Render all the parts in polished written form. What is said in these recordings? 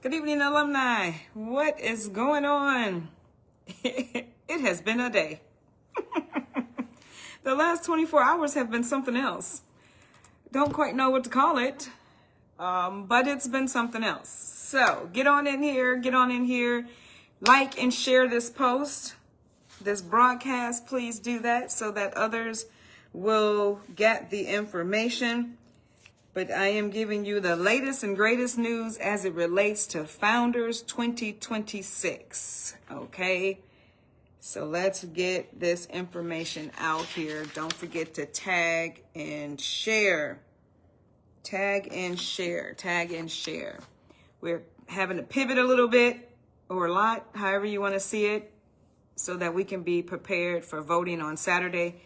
Good evening, alumni. What is going on? It has been a day. The last 24 hours have been something else. Don't quite know what to call it, but it's been something else. So get on in here, like and share this post, this broadcast. Please do that so that others will get the information. But I am giving you the latest and greatest news as it relates to Founders 2026. Okay, so let's get this information out here. Don't forget to tag and share. Tag and share. Tag and share. We're having to pivot a little bit or a lot, however you want to see it, so that we can be prepared for voting on Saturday.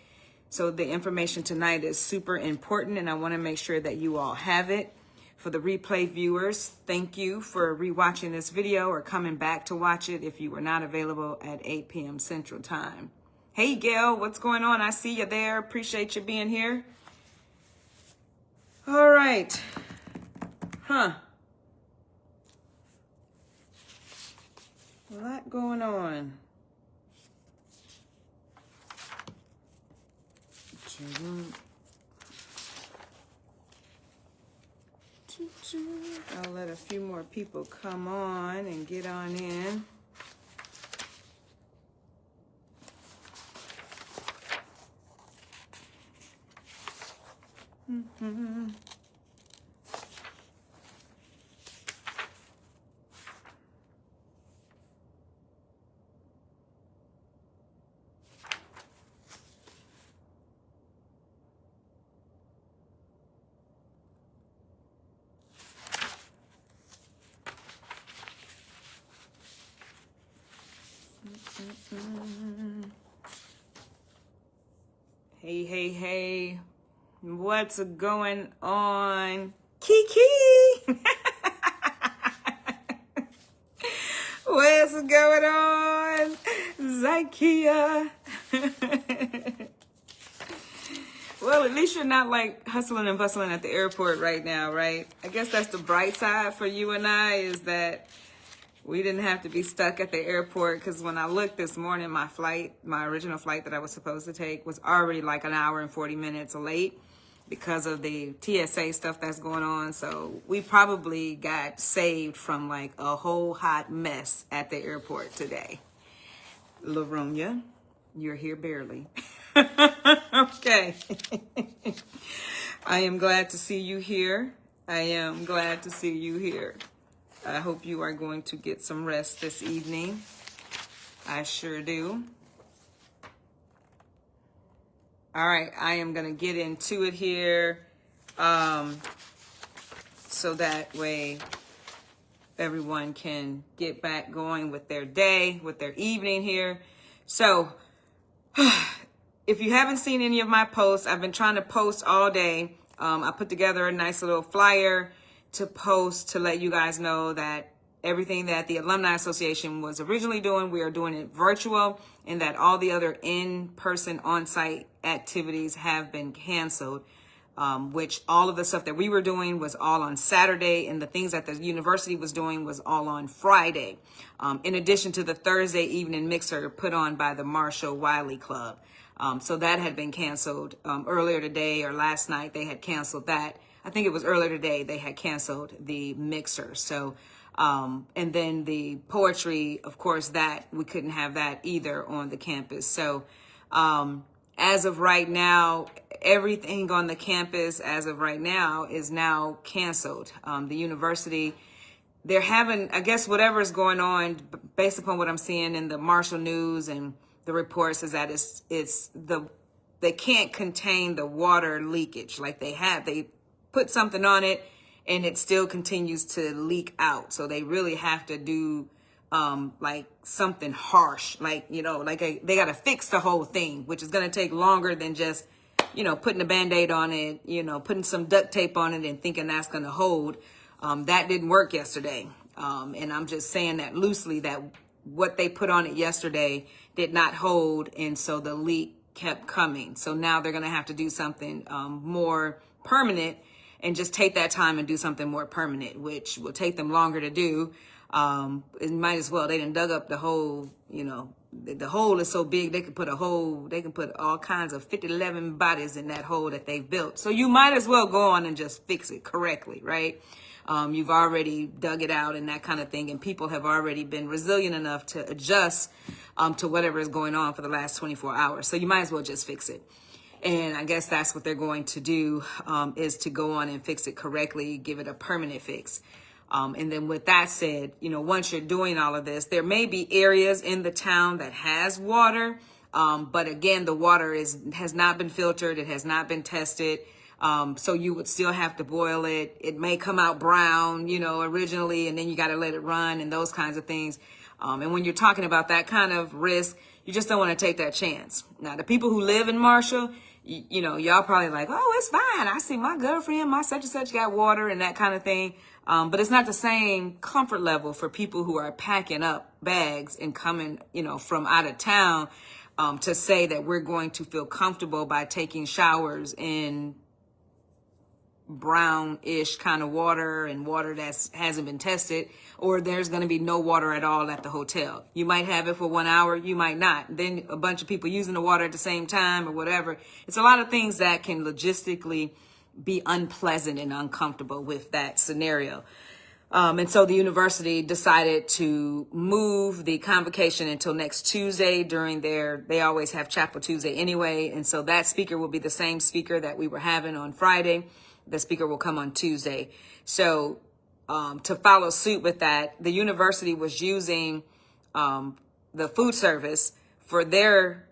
So the information tonight is super important, and I want to make sure that you all have it. For the replay viewers, thank you for rewatching this video or coming back to watch it if you were not available at 8 p.m. Central Time. Hey, Gail, what's going on? I see you there. Appreciate you being here. All right. A lot going on. I'll let a few more people come on and get on in. Hey, what's going on? Kiki! What's going on? Zykia! Well, at least you're not like hustling and bustling at the airport right now, right? I guess that's the bright side for you and I, is that we didn't have to be stuck at the airport, because when I looked this morning, my original flight that I was supposed to take was already like an hour and 40 minutes late because of the TSA stuff that's going on. So we probably got saved from like a whole hot mess at the airport today. Laronia, you're here barely. Okay. I am glad to see you here. I hope you are going to get some rest this evening. I sure do. All right, I am going to get into it here, so that way everyone can get back going with their day, with their evening here. So if you haven't seen any of my posts, I've been trying to post all day. I put together a nice little flyer to post to let you guys know that everything that the Alumni Association was originally doing, we are doing it virtual, and that all the other in-person on-site activities have been canceled, which all of the stuff that we were doing was all on Saturday, and the things that the university was doing was all on Friday, in addition to the Thursday evening mixer put on by the Marshall Wiley Club. So that had been canceled earlier today, or last night they had canceled that. I think it was earlier today they had canceled the mixer. So, and then the poetry, of course, that we couldn't have that either on the campus. So, as of right now, everything on the campus as of right now is now canceled. The university, they're having, I guess, whatever is going on, based upon what I'm seeing in the Marshall News and the reports, is that they can't contain the water leakage. Like they put something on it and it still continues to leak out. So they really have to do like something harsh, like, you know, like they got to fix the whole thing, which is going to take longer than just, you know, putting a Band-Aid on it, you know, putting some duct tape on it and thinking that's going to hold. That didn't work yesterday. And I'm just saying that loosely, that what they put on it yesterday did not hold. And so the leak kept coming. So now they're going to have to do something more permanent. and just take that time and do something more permanent, which will take them longer to do. It might as well. They done dug up the hole, the hole is so big they can put all kinds of 11 bodies in that hole that they've built. So you might as well go on and just fix it correctly, right? You've already dug it out and that kind of thing, and people have already been resilient enough to adjust to whatever is going on for the last 24 hours. So you might as well just fix it. And I guess that's what they're going to do, is to go on and fix it correctly, give it a permanent fix. And then with that said, once you're doing all of this, there may be areas in the town that has water. But again, the water has not been filtered. It has not been tested. So you would still have to boil it. It may come out brown, originally, and then you got to let it run and those kinds of things. And when you're talking about that kind of risk, you just don't want to take that chance. Now, the people who live in Marshall, y'all probably like, oh, it's fine. I see my girlfriend, my such and such got water and that kind of thing. But it's not the same comfort level for people who are packing up bags and coming, from out of town, to say that we're going to feel comfortable by taking showers in brownish kind of water and water that hasn't been tested, or there's going to be no water at all at the hotel. You might have it for 1 hour, you might not. Then a bunch of people using the water at the same time or whatever. It's a lot of things that can logistically be unpleasant and uncomfortable with that scenario. And so the university decided to move the convocation until next Tuesday they always have Chapel Tuesday anyway. And so that speaker will be the same speaker that we were having on Friday. The speaker will come on Tuesday. So to follow suit with that, the university was using the food service for their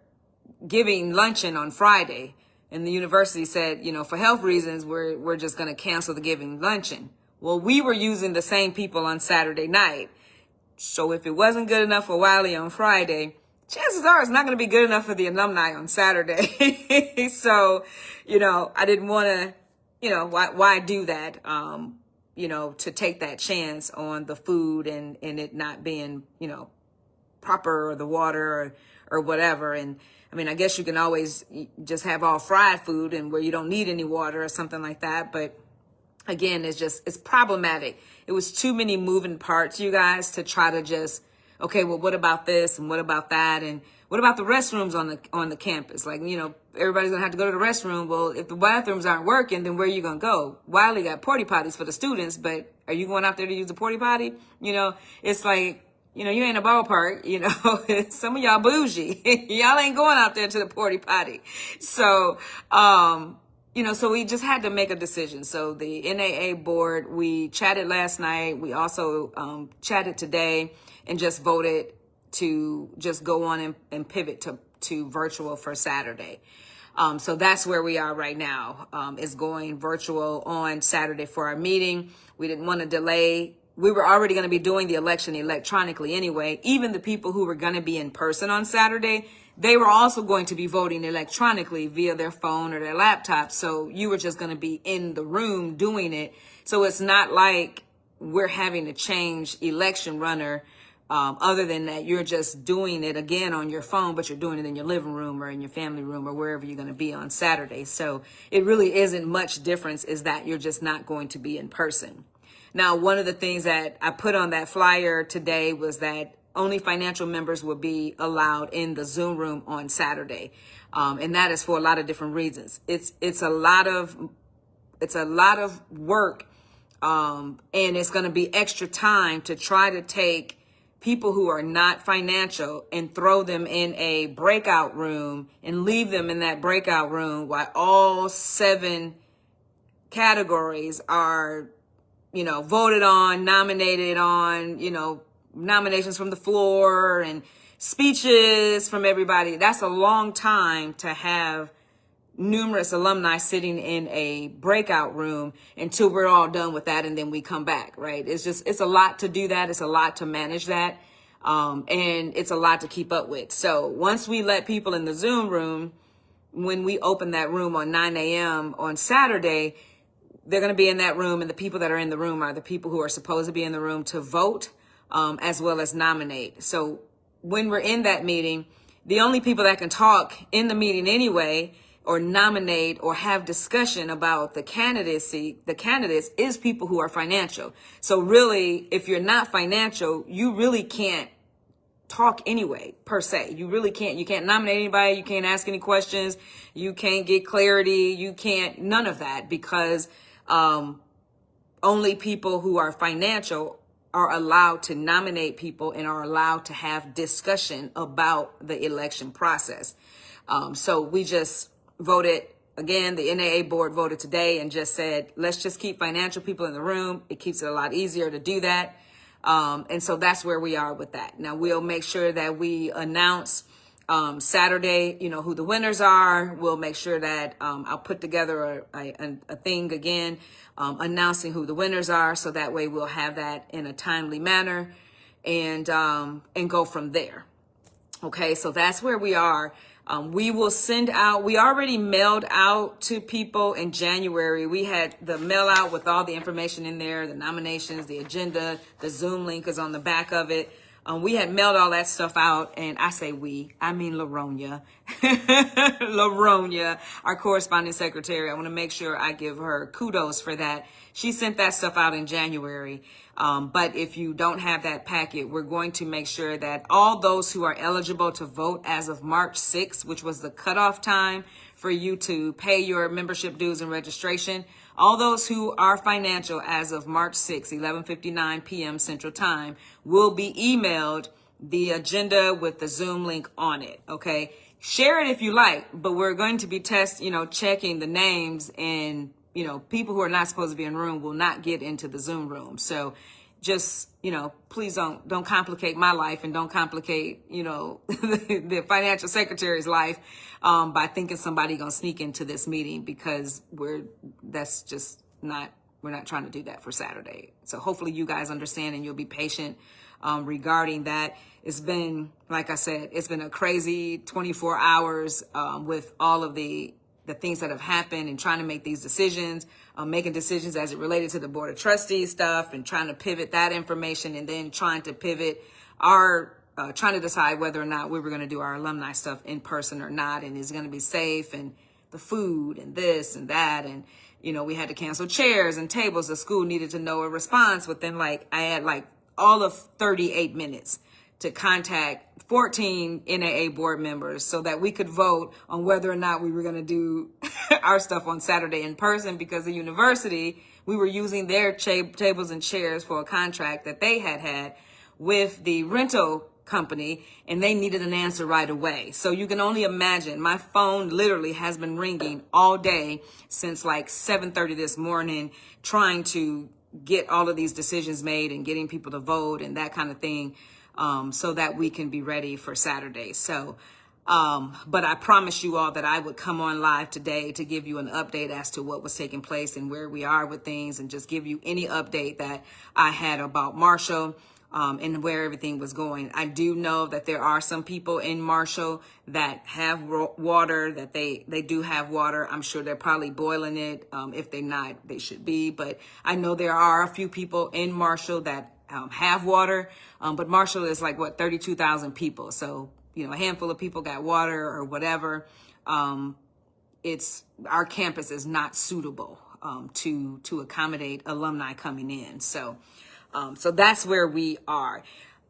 giving luncheon on Friday. And the university said, for health reasons, we're just going to cancel the giving luncheon. Well, we were using the same people on Saturday night. So if it wasn't good enough for Wiley on Friday, chances are it's not going to be good enough for the alumni on Saturday. So, I didn't want to, why do that? To take that chance on the food and it not being, proper, or the water or whatever. And I mean, I guess you can always just have all fried food and where you don't need any water or something like that. But again, it's problematic. It was too many moving parts, you guys, to try to just, okay, well, what about this and what about that? And what about the restrooms on the campus? Like, everybody's going to have to go to the restroom. Well, if the bathrooms aren't working, then where are you going to go? Wiley got porta potties for the students, but are you going out there to use the porta potty? It's like, you ain't a ballpark, some of y'all bougie. Y'all ain't going out there to the porta potty. So, so we just had to make a decision. So the NAA board, we chatted last night. We also chatted today and just voted to just go on and pivot to virtual for Saturday. So that's where we are right now, is going virtual on Saturday for our meeting. We didn't want to delay. We were already going to be doing the election electronically anyway. Even the people who were going to be in person on Saturday, they were also going to be voting electronically via their phone or their laptop. So you were just going to be in the room doing it. So it's not like we're having to change election runner. Other than that, you're just doing it again on your phone, but you're doing it in your living room or in your family room or wherever you're going to be on Saturday. So it really isn't much difference, is that you're just not going to be in person. Now, one of the things that I put on that flyer today was that only financial members will be allowed in the Zoom room on Saturday. And that is for a lot of different reasons. It's a lot of work. And it's going to be extra time to try to take people who are not financial and throw them in a breakout room and leave them in that breakout room while all 7 categories are, voted on, nominated on, nominations from the floor and speeches from everybody. That's a long time to have numerous alumni sitting in a breakout room until we're all done with that, and then we come back, right? It's a lot to do that. It's a lot to manage that. And it's a lot to keep up with. So once we let people in the Zoom room, when we open that room on 9 a.m. on Saturday, they're going to be in that room, and the people that are in the room are the people who are supposed to be in the room to vote, as well as nominate. So when we're in that meeting, the only people that can talk in the meeting anyway, or nominate or have discussion about the candidates is people who are financial. So really, if you're not financial, you really can't talk anyway, per se. You really can't. You can't nominate anybody. You can't ask any questions. You can't get clarity. You can't, none of that, because only people who are financial are allowed to nominate people and are allowed to have discussion about the election process. So we just voted, again, the NAA board voted today and just said, let's just keep financial people in the room. It keeps it a lot easier to do that. And so that's where we are with that. Now we'll make sure that we announce Saturday, who the winners are. We'll make sure that I'll put together a thing again, announcing who the winners are. So that way we'll have that in a timely manner and go from there. Okay, so that's where we are. We will send out, we already mailed out to people in January. We had the mail out with all the information in there, the nominations, the agenda, the Zoom link is on the back of it. We had mailed all that stuff out, and I say we, I mean Laronia. Laronia, our corresponding secretary. I want to make sure I give her kudos for that. She sent that stuff out in January. But if you don't have that packet, we're going to make sure that all those who are eligible to vote as of March 6th, which was the cutoff time for you to pay your membership dues and registration, all those who are financial as of March 6th, 11:59 p.m. Central Time, will be emailed the agenda with the Zoom link on it, okay? Share it if you like, but we're going to be checking the names, and people who are not supposed to be in the room will not get into the Zoom room. So just, please don't complicate my life, and don't complicate, the financial secretary's life by thinking somebody gonna sneak into this meeting, because we're not trying to do that for Saturday. So hopefully you guys understand and you'll be patient regarding that. It's been, like I said, it's been a crazy 24 hours with all of the things that have happened and trying to make these decisions, making decisions as it related to the Board of Trustees stuff, and trying to pivot that information, and then trying to pivot trying to decide whether or not we were going to do our alumni stuff in person or not, and is going to be safe, and the food and this and that. And, we had to cancel chairs and tables. The school needed to know a response within I had all of 38 minutes to contact 14 NAA board members so that we could vote on whether or not we were going to do our stuff on Saturday in person, because the university, we were using their tables and chairs for a contract that they had with the rental company, and they needed an answer right away. So you can only imagine, my phone literally has been ringing all day since 7:30 this morning, trying to get all of these decisions made and getting people to vote and that kind of thing, so that we can be ready for Saturday. So, but I promised you all that I would come on live today to give you an update as to what was taking place and where we are with things, and just give you any update that I had about Marshall, and where everything was going. I do know that there are some people in Marshall that have water, that they do have water. I'm sure they're probably boiling it. If they're not, they should be. But I know there are a few people in Marshall that have water. But Marshall is 32,000 people. So, a handful of people got water or whatever. Our campus is not suitable to accommodate alumni coming in. So that's where we are.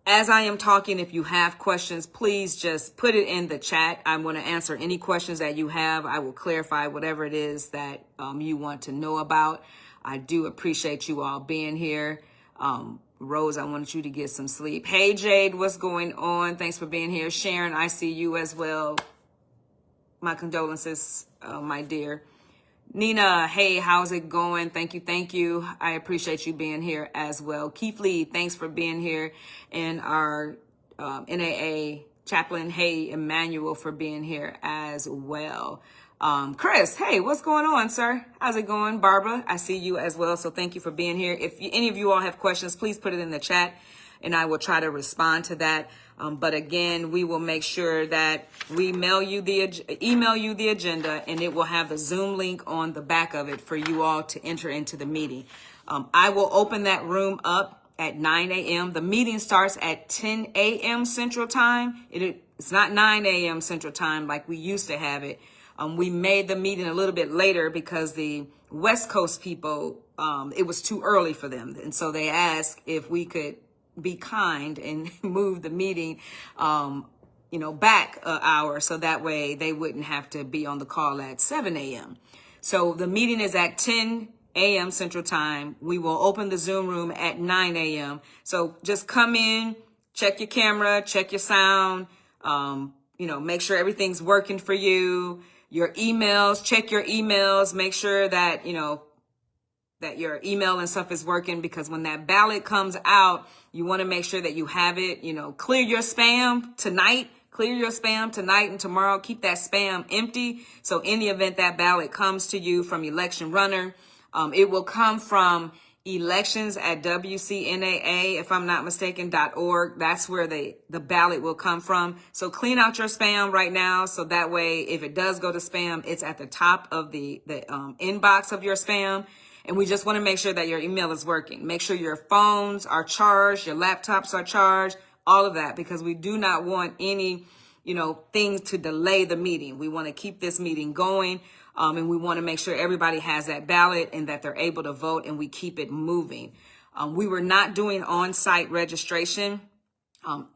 As I am talking, if you have questions, please just put it in the chat. I'm going to answer any questions that you have. I will clarify whatever it is that you want to know about. I do appreciate you all being here. Rose, I wanted you to get some sleep. Hey, Jade, what's going on? Thanks for being here. Sharon, I see you as well. My condolences, my dear. Nina, hey, how's it going? Thank you. I appreciate you being here as well. Keith Lee, thanks for being here. And our NAA chaplain, hey, Emmanuel, for being here as well. Chris, hey, what's going on, sir? How's it going? Barbara, I see you as well. So thank you for being here. If any of you all have questions, please put it in the chat and I will try to respond to that. But again, we will make sure that we email you the agenda, and it will have the Zoom link on the back of it for you all to enter into the meeting. I will open that room up at 9 a.m. The meeting starts at 10 a.m. Central Time. It's not 9 a.m. Central Time like we used to have it. We made the meeting a little bit later because the West Coast people, it was too early for them. And so they asked if we could be kind and move the meeting, back an hour, so that way they wouldn't have to be on the call at 7 a.m. So the meeting is at 10 a.m. Central Time. We will open the Zoom room at 9 a.m. So just come in, check your camera, check your sound, make sure everything's working for you. Your emails, check your emails, make sure that, that your email and stuff is working, because when that ballot comes out, you want to make sure that you have it, clear your spam tonight. Clear your spam tonight and tomorrow. Keep that spam empty. So in the event that ballot comes to you from Election Runner, it will come from elections at WCNAA, if I'm not mistaken, .org. That's where the ballot will come from. So clean out your spam right now. So that way, if it does go to spam, it's at the top of the inbox of your spam. And we just want to make sure that your email is working. Make sure your phones are charged, your laptops are charged, all of that, because we do not want any, things to delay the meeting. We want to keep this meeting going. And we want to make sure everybody has that ballot and that they're able to vote, and we keep it moving. We were not doing on-site registration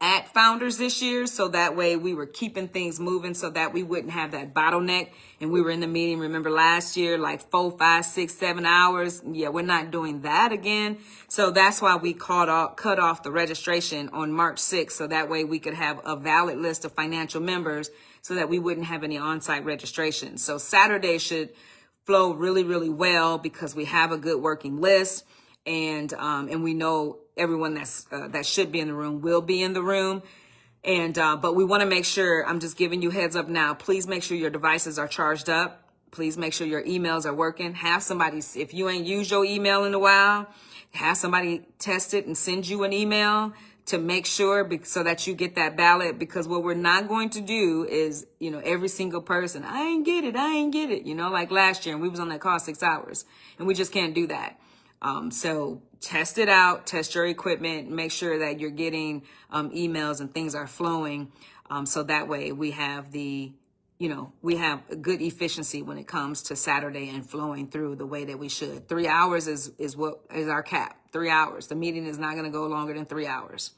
at Founders this year, so that way we were keeping things moving so that we wouldn't have that bottleneck. And we were in the meeting, remember last year, like 4, 5, 6, 7 hours. Yeah, we're not doing that again. So that's why we cut off the registration on March 6th, so that way we could have a valid list of financial members so that we wouldn't have any on-site registration. So Saturday should flow really, really well because we have a good working list, and we know everyone that should be in the room will be in the room. And but we want to make sure, I'm just giving you heads up now, please make sure your devices are charged up. Please make sure your emails are working. Have somebody, if you ain't used your email in a while, have somebody test it and send you an email to make sure, so that you get that ballot. Because what we're not going to do is, every single person, I ain't get it, like last year, and we was on that call 6 hours, and we just can't do that. So test it out, test your equipment, make sure that you're getting emails and things are flowing. So that way we have we have a good efficiency when it comes to Saturday and flowing through the way that we should. 3 hours is our cap. 3 hours. The meeting is not going to go longer than 3 hours.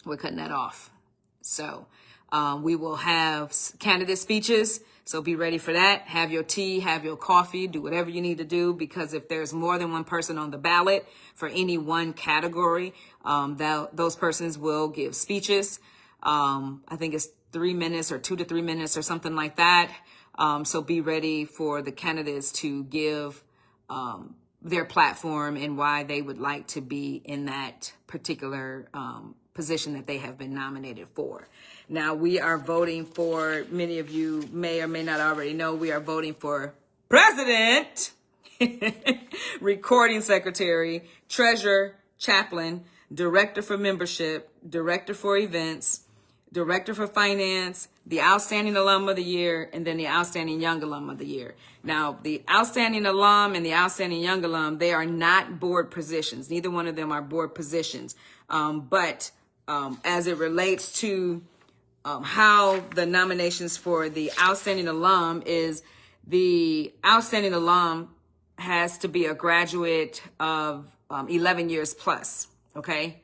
We're cutting that off. So we will have candidate speeches. So be ready for that. Have your tea, have your coffee, do whatever you need to do, because if there's more than one person on the ballot for any one category, those persons will give speeches. I think it's 3 minutes or 2 to 3 minutes or something like that. So be ready for the candidates to give their platform and why they would like to be in that particular position that they have been nominated for. Now we are voting for, many of you may or may not already know, we are voting for president, recording secretary, treasurer, chaplain, director for membership, director for events, director for finance, the outstanding alum of the year, and then the outstanding young alum of the year. Now, the outstanding alum and the outstanding young alum, they are not board positions. Neither one of them are board positions. But as it relates to how the nominations for the outstanding alum is, the outstanding alum has to be a graduate of 11 years plus, okay,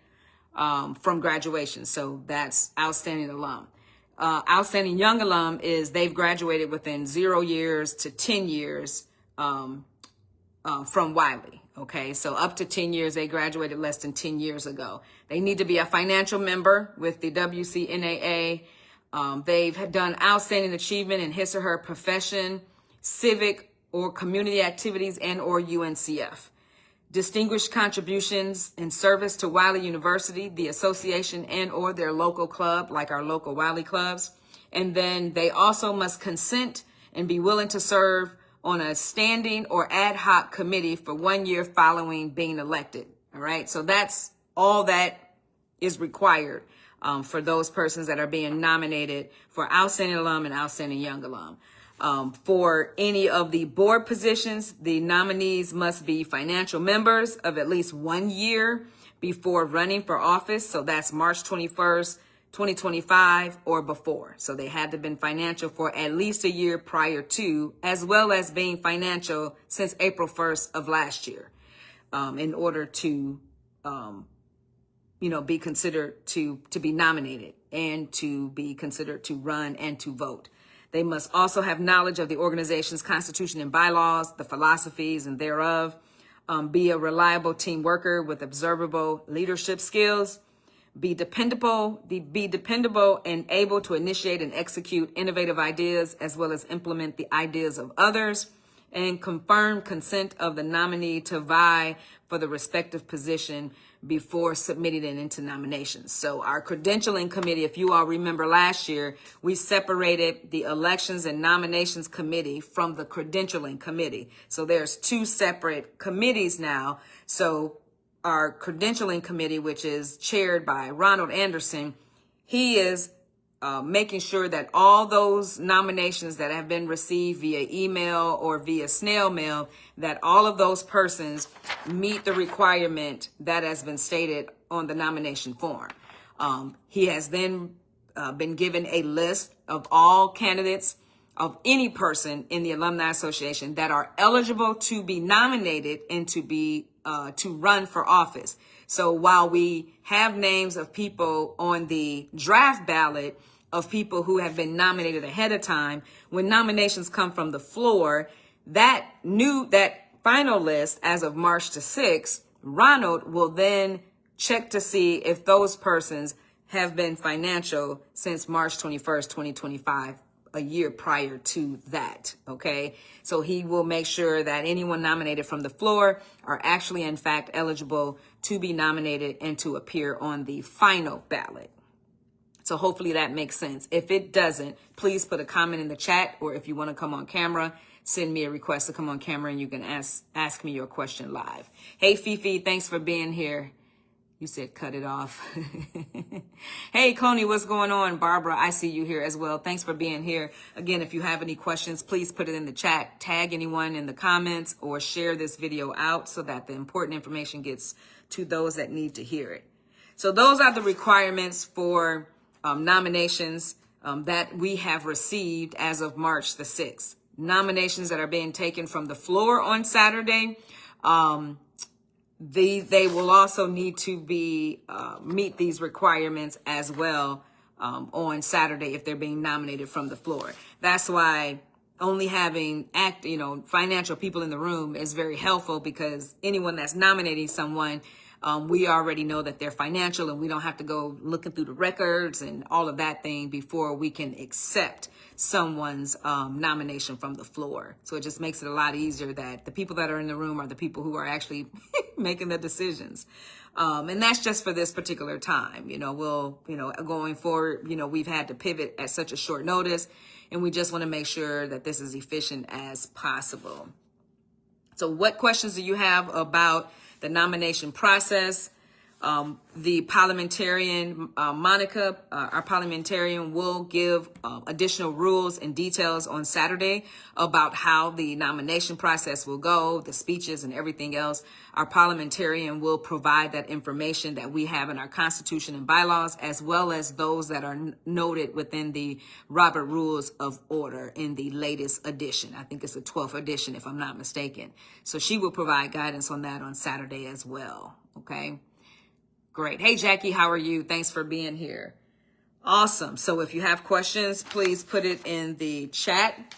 from graduation. So that's outstanding alum. Outstanding young alum is they've graduated within 0 years to 10 years from Wiley. Okay, so up to 10 years, they graduated less than 10 years ago. They need to be a financial member with the WCNAA. They've done outstanding achievement in his or her profession, civic or community activities, and or UNCF. Distinguished contributions in service to Wiley University, the association, and or their local club, like our local Wiley clubs. And then they also must consent and be willing to serve on a standing or ad hoc committee for 1 year following being elected. All right, so that's all that is required for those persons that are being nominated for outstanding alum and outstanding young alum. For any of the board positions, the nominees must be financial members of at least 1 year before running for office. So that's March 21st, 2025 or before. So they had to have been financial for at least a year prior to, as well as being financial since April 1st of last year, in order to, be considered to be nominated and to be considered to run and to vote. They must also have knowledge of the organization's constitution and bylaws, the philosophies and thereof, be a reliable team worker with observable leadership skills, be dependable and able to initiate and execute innovative ideas as well as implement the ideas of others, and confirm consent of the nominee to vie for the respective position before submitting it into nominations. So our credentialing committee, if you all remember last year, we separated the elections and nominations committee from the credentialing committee. So there's two separate committees now. So our credentialing committee, which is chaired by Ronald Anderson, he is making sure that all those nominations that have been received via email or via snail mail, that all of those persons meet the requirement that has been stated on the nomination form. He has then been given a list of all candidates of any person in the Alumni Association that are eligible to be nominated and to run for office. So while we have names of people on the draft ballot of people who have been nominated ahead of time, when nominations come from the floor, that final list as of March the 6th, Ronald will then check to see if those persons have been financial since March 21st, 2025, a year prior to that. Okay. So he will make sure that anyone nominated from the floor are actually in fact eligible to be nominated and to appear on the final ballot. So hopefully that makes sense. If it doesn't, please put a comment in the chat, or if you want to come on camera, send me a request to come on camera and you can ask me your question live. Hey, Fifi, thanks for being here. You said cut it off. Hey, Coney, what's going on? Barbara, I see you here as well. Thanks for being here. Again, if you have any questions, please put it in the chat, tag anyone in the comments, or share this video out so that the important information gets to those that need to hear it. So those are the requirements for nominations that we have received as of March the 6th. Nominations that are being taken from the floor on Saturday. They will also need to be meet these requirements as well on Saturday if they're being nominated from the floor. That's why only having financial people in the room is very helpful, because anyone that's nominating someone, we already know that they're financial, and we don't have to go looking through the records and all of that thing before we can accept someone's nomination from the floor. So it just makes it a lot easier that the people that are in the room are the people who are actually making the decisions. And that's just for this particular time. Going forward, we've had to pivot at such a short notice, and we just want to make sure that this is efficient as possible. So what questions do you have about the nomination process? The parliamentarian, Monica, our parliamentarian, will give additional rules and details on Saturday about how the nomination process will go, the speeches and everything else. Our parliamentarian will provide that information that we have in our Constitution and bylaws, as well as those that are noted within the Robert Rules of Order in the latest edition. I think it's the 12th edition, if I'm not mistaken. So she will provide guidance on that on Saturday as well. Okay. Great. Hey, Jackie, how are you? Thanks for being here. Awesome. So if you have questions, please put it in the chat.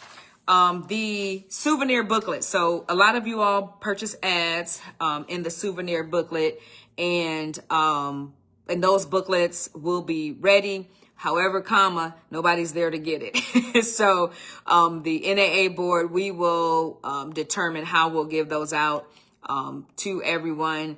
The souvenir booklet. So a lot of you all purchase ads in the souvenir booklet, and those booklets will be ready. However, nobody's there to get it. So the NAA board, we will determine how we'll give those out to everyone.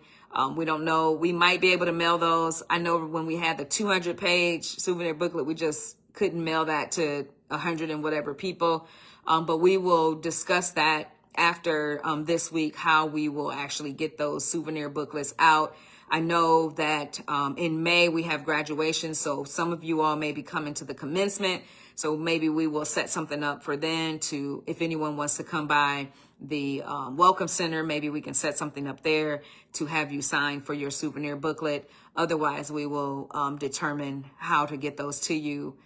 We don't know. We might be able to mail those. I know when we had the 200-page souvenir booklet, we just couldn't mail that to 100 and whatever people. But we will discuss that after this week, how we will actually get those souvenir booklets out. I know that in May we have graduation, so some of you all may be coming to the commencement. So maybe we will set something up for then to, if anyone wants to come by the Welcome Center, maybe we can set something up there to have you sign for your souvenir booklet. Otherwise, we will determine how to get those to you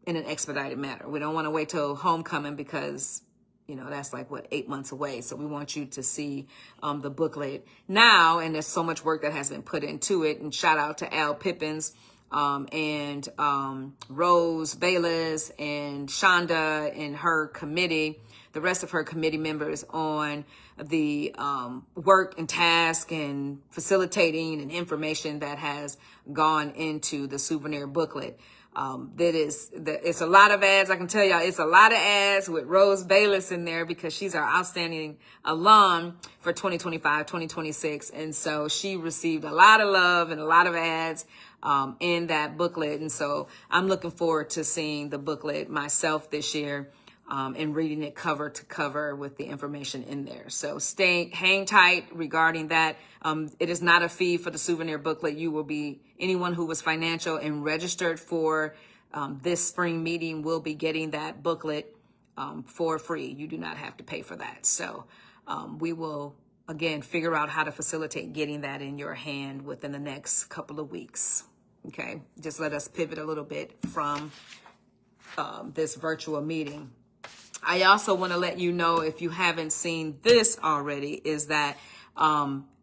in an expedited manner. We don't want to wait till homecoming because, you know, that's like, what, 8 months away. So we want you to see the booklet now. And there's so much work that has been put into it. And shout out to Al Pippins and Rose Bayless and Shonda and her committee, the rest of her committee members on the work and task and facilitating and information that has gone into the souvenir booklet. It's a lot of ads. I can tell y'all it's a lot of ads with Rose Bayless in there because she's our outstanding alum for 2025, 2026. And so she received a lot of love and a lot of ads in that booklet. And so I'm looking forward to seeing the booklet myself this year and reading it cover to cover with the information in there. So hang tight regarding that. It is not a fee for the souvenir booklet. You will be, anyone who was financial and registered for this spring meeting will be getting that booklet for free. You do not have to pay for that. So we will, again, figure out how to facilitate getting that in your hand within the next couple of weeks. Okay, just let us pivot a little bit from this virtual meeting. I also want to let you know, if you haven't seen this already, is that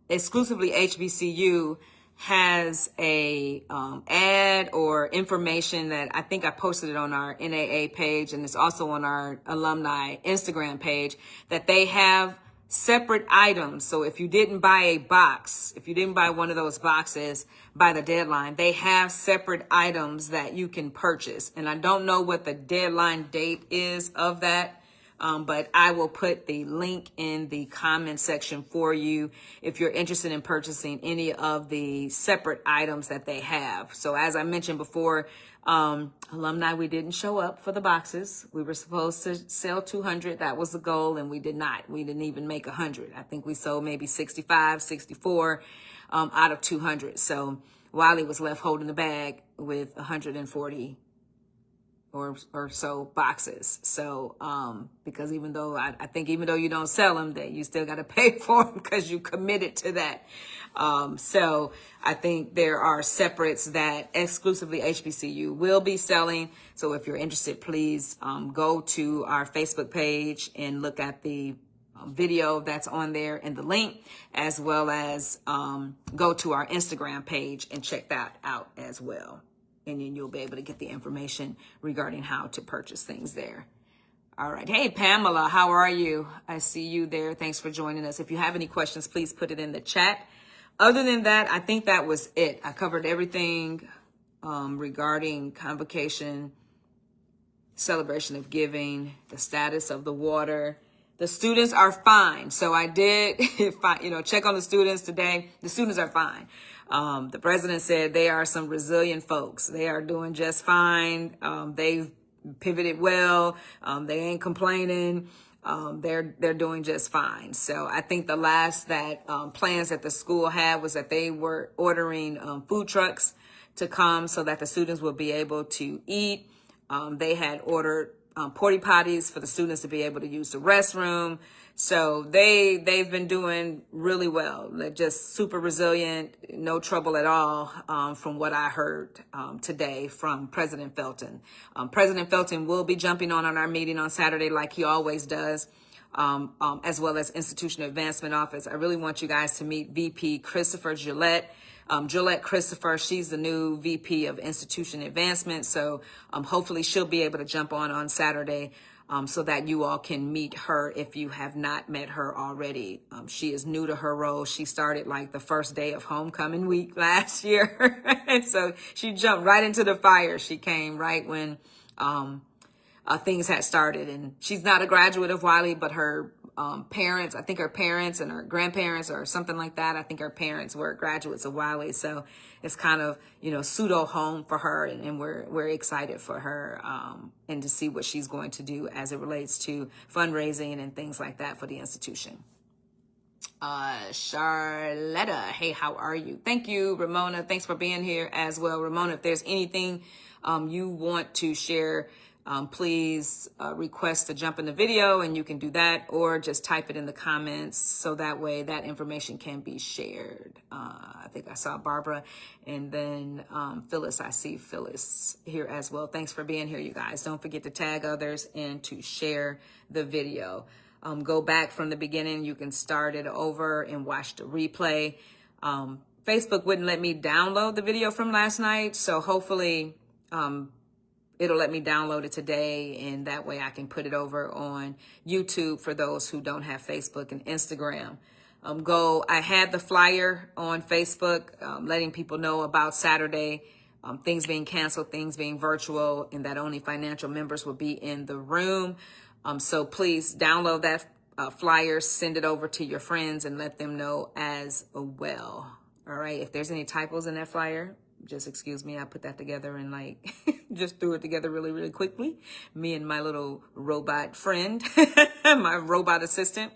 exclusively HBCU has a ad or information that I think I posted it on our NAA page, and it's also on our alumni Instagram page, that they have separate items. So if you didn't buy a box, if you didn't buy one of those boxes by the deadline, they have separate items that you can purchase. And I don't know what the deadline date is of that, but I will put the link in the comment section for you if you're interested in purchasing any of the separate items that they have. So as I mentioned before, alumni, we didn't show up for the boxes. We were supposed to sell 200. That was the goal, and we did not. We didn't even make 100. I think we sold maybe 65, 64 out of 200. So Wiley was left holding the bag with 140 or so boxes. So because even though I think even though you don't sell them, that you still got to pay for them because you committed to that. So I think there are separates that exclusively HBCU will be selling. So if you're interested, please go to our Facebook page and look at the video that's on there and the link, as well as go to our Instagram page and check that out as well. And then you'll be able to get the information regarding how to purchase things there. All right. Hey, Pamela, how are you? I see you there. Thanks for joining us. If you have any questions, please put it in the chat. Other than that, I think that was it. I covered everything regarding convocation, celebration of giving, the status of the water. The students are fine. So I did, check on the students today. The students are fine. The president said they are some resilient folks. They are doing just fine. They've pivoted well. They ain't complaining. They're doing just fine. So I think the last that plans that the school had was that they were ordering food trucks to come so that the students will be able to eat. They had ordered porta potties for the students to be able to use the restroom. So they've been doing really well. They're just super resilient, no trouble at all, from what I heard today from President Felton. President Felton will be jumping on our meeting on Saturday like he always does, as well as Institutional Advancement Office. I really want you guys to meet VP Christopher Gillette. Gillette Christopher, she's the new VP of Institution Advancement. So hopefully she'll be able to jump on Saturday so that you all can meet her if you have not met her already. She is new to her role. She started like the first day of homecoming week last year. And so she jumped right into the fire. She came right when things had started. And she's not a graduate of Wiley, but her parents, I think her parents and her grandparents or something like that. I think her parents were graduates of Wiley. So it's kind of, pseudo home for her. And we're excited for her and to see what she's going to do as it relates to fundraising and things like that for the institution. Charletta, hey, how are you? Thank you, Ramona. Thanks for being here as well. Ramona, if there's anything you want to share, please request to jump in the video, and you can do that, or just type it in the comments so that way that information can be shared. I think I saw Barbara, and then Phyllis. I see Phyllis here as well. Thanks for being here, you guys. Don't forget to tag others and to share the video. Go back from the beginning. You can start it over and watch the replay. Facebook wouldn't let me download the video from last night, so hopefully it'll let me download it today, and that way I can put it over on YouTube for those who don't have Facebook and Instagram. I had the flyer on Facebook letting people know about Saturday, things being canceled, things being virtual, and that only financial members will be in the room. So please download that flyer, send it over to your friends, and let them know as well. All right. If there's any typos in that flyer, just excuse me. I put that together and just threw it together really, really quickly. Me and my little robot friend, my robot assistant.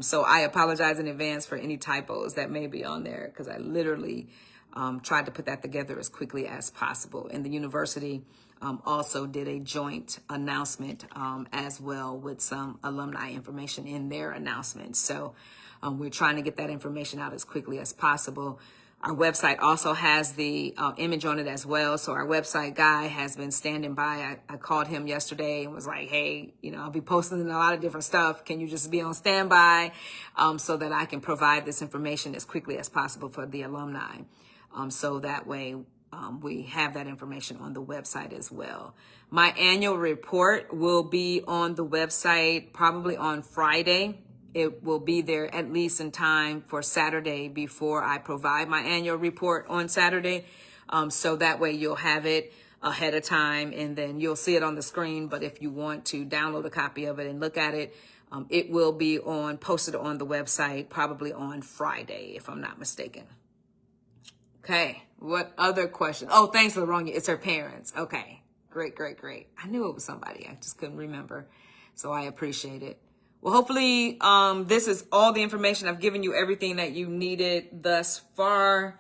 So I apologize in advance for any typos that may be on there, because I literally tried to put that together as quickly as possible. And the university also did a joint announcement as well with some alumni information in their announcement. So we're trying to get that information out as quickly as possible. Our website also has the image on it as well. So our website guy has been standing by. I called him yesterday and was like, hey, I'll be posting a lot of different stuff. Can you just be on standby so that I can provide this information as quickly as possible for the alumni? So that way we have that information on the website as well. My annual report will be on the website probably on Friday. It will be there at least in time for Saturday before I provide my annual report on Saturday. So that way you'll have it ahead of time, and then you'll see it on the screen. But if you want to download a copy of it and look at it, it will be posted on the website probably on Friday, if I'm not mistaken. Okay, what other questions? Oh, thanks, Laronia. It's her parents. Okay, great. I knew it was somebody. I just couldn't remember. So I appreciate it. Well, hopefully this is all the information. I've given you everything that you needed thus far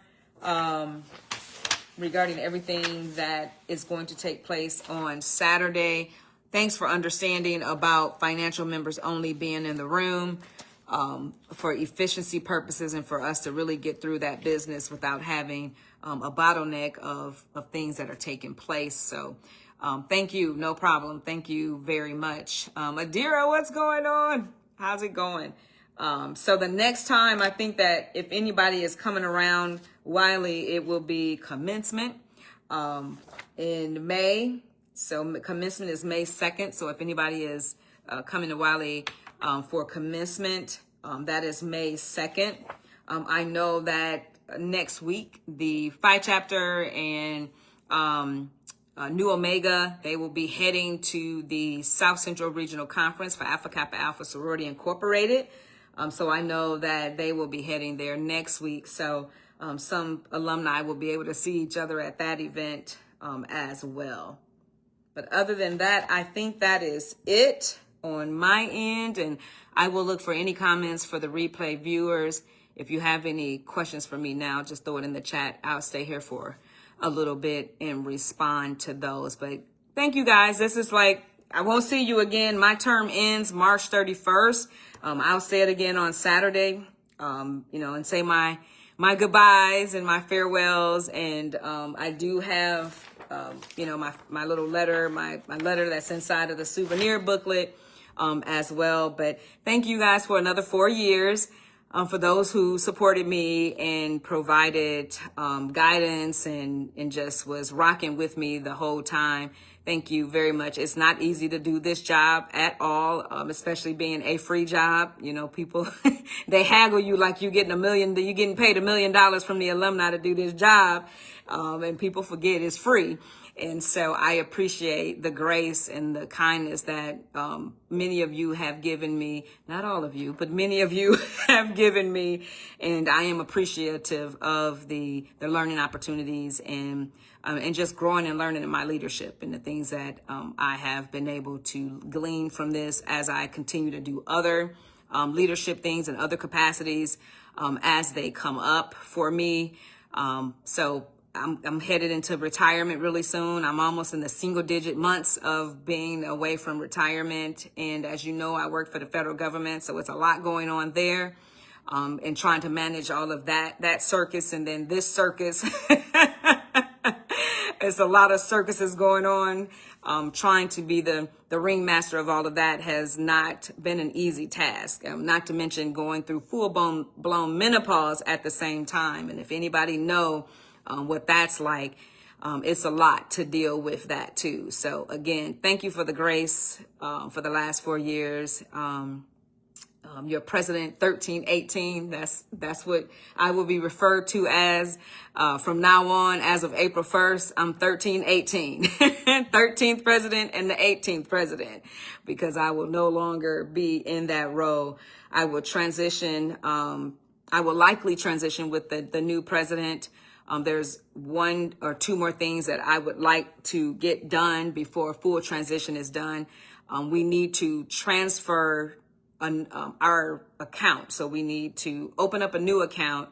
regarding everything that is going to take place on Saturday. Thanks for understanding about financial members only being in the room. For efficiency purposes and for us to really get through that business without having a bottleneck of things that are taking place. So thank you. No problem. Thank you very much. Adira, what's going on? How's it going? So the next time, I think that if anybody is coming around Wiley, it will be commencement in May. So commencement is May 2nd. So if anybody is coming to Wiley for commencement, that is May 2nd. I know that next week, the Phi Chapter and New Omega, they will be heading to the South Central Regional Conference for Alpha Kappa Alpha Sorority Incorporated. So I know that they will be heading there next week. So some alumni will be able to see each other at that event as well. But other than that, I think that is it on my end, and I will look for any comments for the replay viewers. If you have any questions for me now, just throw it in the chat. I'll stay here for a little bit and respond to those. But thank you guys. This is I won't see you again. My term ends March 31st. I'll say it again on Saturday, and say my goodbyes and my farewells. And I do have, my little letter, my letter that's inside of the souvenir booklet as well. But thank you guys for another 4 years. For those who supported me and provided guidance and just was rocking with me the whole time. Thank you very much. It's not easy to do this job at all, especially being a free job. People, they haggle you like you're getting paid $1 million from the alumni to do this job. And people forget it's free. And so I appreciate the grace and the kindness that many of you have given me. Not all of you, but many of you have given me. And I am appreciative of the learning opportunities and just growing and learning in my leadership and the things that I have been able to glean from this as I continue to do other leadership things and other capacities as they come up for me. So I'm headed into retirement really soon. I'm almost in the single digit months of being away from retirement. And as you know, I work for the federal government, so it's a lot going on there. And trying to manage all of that circus and then this circus. It's a lot of circuses going on. Trying to be the ringmaster of all of that has not been an easy task. Not to mention going through full-blown menopause at the same time. And if anybody know what that's like, it's a lot to deal with that too. So again, thank you for the grace for the last 4 years. Your president 1318, that's what I will be referred to as from now on. As of April 1st, I'm 1318, 13th president and the 18th president, because I will no longer be in that role. I will transition. I will likely transition with the new president. There's 1 or 2 more things that I would like to get done before a full transition is done. We need to transfer our account. So we need to open up a new account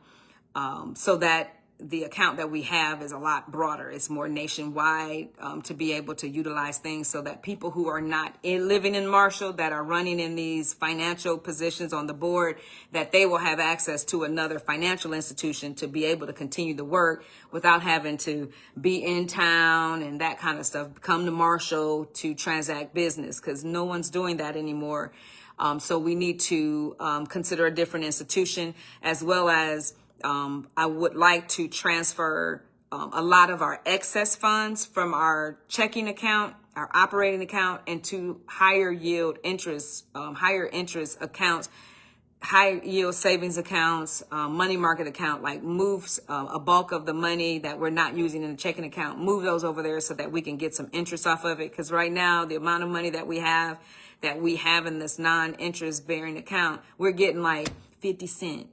so that the account that we have is a lot broader. It's more nationwide to be able to utilize things so that people who are not living in Marshall, that are running in these financial positions on the board, that they will have access to another financial institution to be able to continue the work without having to be in town and that kind of stuff. Come to Marshall to transact business, because no one's doing that anymore. So we need to consider a different institution, as well as I would like to transfer a lot of our excess funds from our checking account, our operating account, into higher interest accounts, high yield savings accounts, money market account, like moves a bulk of the money that we're not using in the checking account, move those over there so that we can get some interest off of it. Because right now, the amount of money that we have in this non-interest bearing account, we're getting like 50 cent,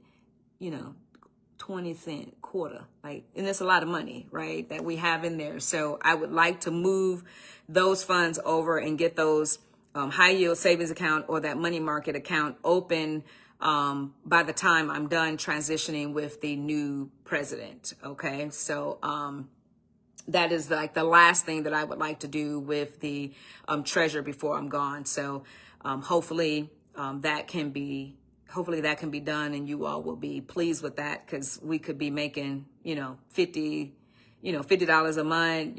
20 cent, quarter, and it's a lot of money, right, that we have in there. So I would like to move those funds over and get those high yield savings account or that money market account open by the time I'm done transitioning with the new president. Okay. So, that is like the last thing that I would like to do with the treasurer before I'm gone. So hopefully that can be done, and you all will be pleased with that, because we could be making $50 a month,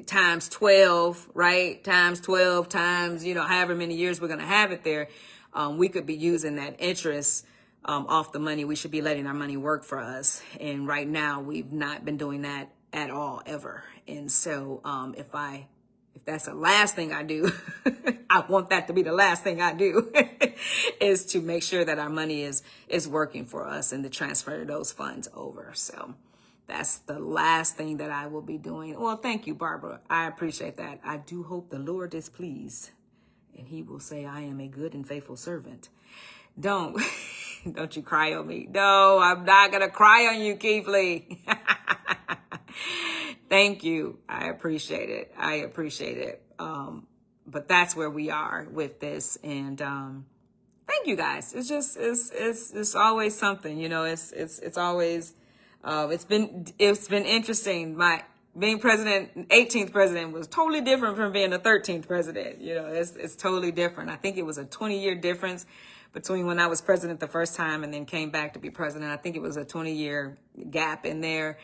times 12, right? Times 12 times however many years we're gonna have it there. We could be using that interest off the money. We should be letting our money work for us, and right now we've not been doing that at all, ever. And so if that's the last thing I do, I want that to be the last thing I do, is to make sure that our money is working for us and to transfer those funds over. So that's the last thing that I will be doing. Well, thank you, Barbara. I appreciate that. I do hope the Lord is pleased and he will say, I am a good and faithful servant. Don't you cry on me. No, I'm not going to cry on you, Keithley. Thank you. I appreciate it. But that's where we are with this. And thank you guys. It's just it's always something, it's always it's been interesting. Being president, 18th president, was totally different from being the 13th president. It's totally different. I think it was a 20-year difference between when I was president the first time and then came back to be president. I think it was a 20-year gap in there.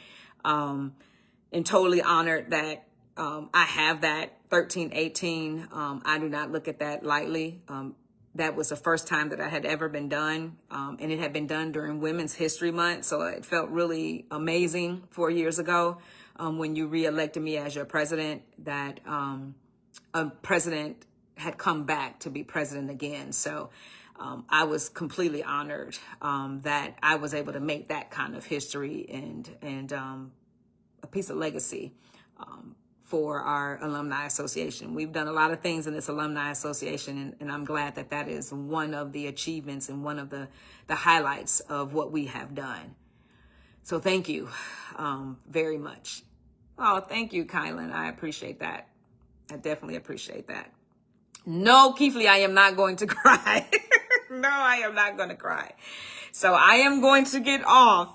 And totally honored that I have that 1318. I do not look at that lightly. That was the first time that I had ever been done. And it had been done during Women's History Month. So it felt really amazing 4 years ago when you reelected me as your president, that a president had come back to be president again. So I was completely honored that I was able to make that kind of history and a piece of legacy for our alumni association. We've done a lot of things in this alumni association, and I'm glad that that is one of the achievements and one of the highlights of what we have done. So thank you very much. Oh, thank you, Kylan. I appreciate that. I definitely appreciate that. No, Keithley, I am not going to cry. No, I am not going to cry. So I am going to get off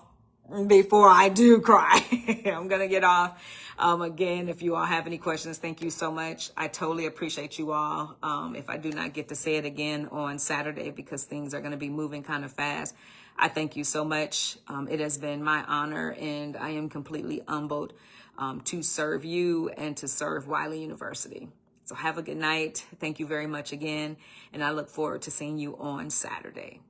before I do cry. I'm going to get off. Again, if you all have any questions, thank you so much. I totally appreciate you all. If I do not get to say it again on Saturday because things are going to be moving kind of fast, I thank you so much. It has been my honor, and I am completely humbled to serve you and to serve Wiley University. So have a good night. Thank you very much again, and I look forward to seeing you on Saturday.